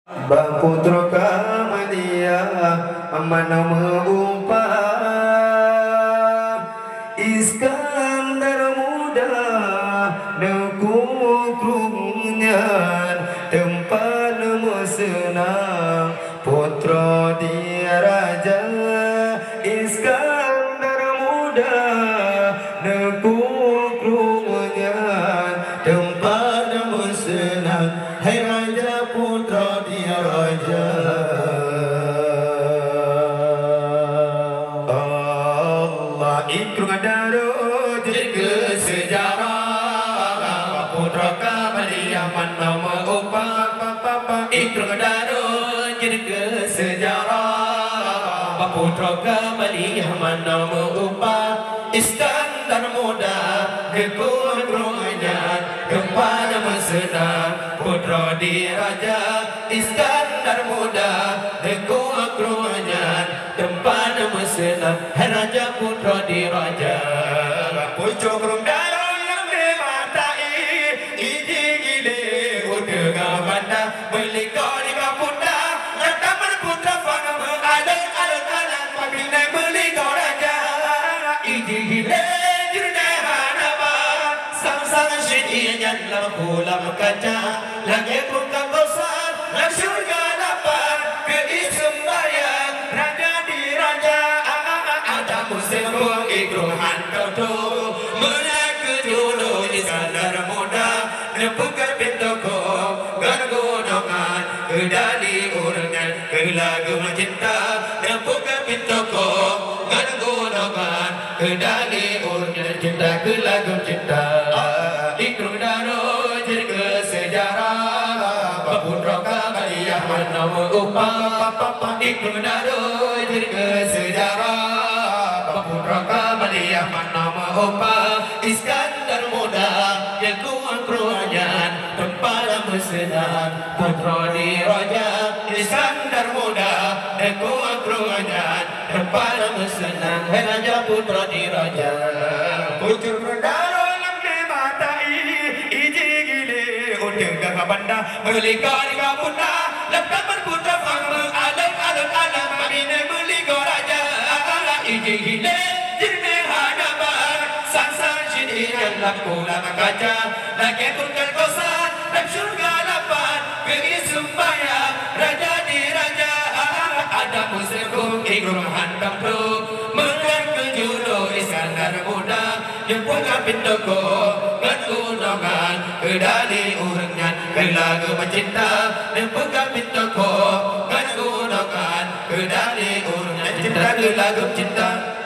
Baputra Kamalia Amanah mengupah Iskandar muda Nekukrungnya tempat senang putra dia raja Iskandar muda Nekukrungnya tempat senang hai raja putra dia raja Allah ikrung darut ke sejarah putra Kamalia nama upah ikrung darut ke sejarah putra Kamalia nama upah Iskandar muda kekurungnya kepada senang putra di raja Iskandar muda kekurungnya tempat senang raja putra di raja pucuk rundaro yang dimatai iji gile udega banda melikau di kaputa nataman putra fana mengalun pabinai melikau raja iji gile pulang kaca lagi bukan bosan lang surga dapat keisembaya raja di raja ada musim ikruhan kau tu menaik dulu Iskandar muda nepukan pintu ko gargonongan kedali urengan kelagu cinta nepukan pintu ko gargonongan kedali urengan cinta kelagu cinta ikrung daro ke sejarah putra Kamalia nama upah ikrung daro ke sejarah putra Kamalia nama upah Iskandar muda yang kuangkruanyan tempat senang putra di raja Iskandar muda yang kuangkruanyan tempat senang raja putra di raja pucuk daro banda melikau di kaputa lepas berputra fang mengalun pabinai melikau raja iji hile jirne hadapan sansan sini yang laku lama kaca lagi turkan kosan dan surga lapan kegi sumpaya raja di raja ada musuh ikrum hantam tu mengan kejudo Iskandar muda yang buka pintu ko ngan kedali urengan kelagu mencinta dan buka pintu ko ngan kedali urengan cinta kelagu cinta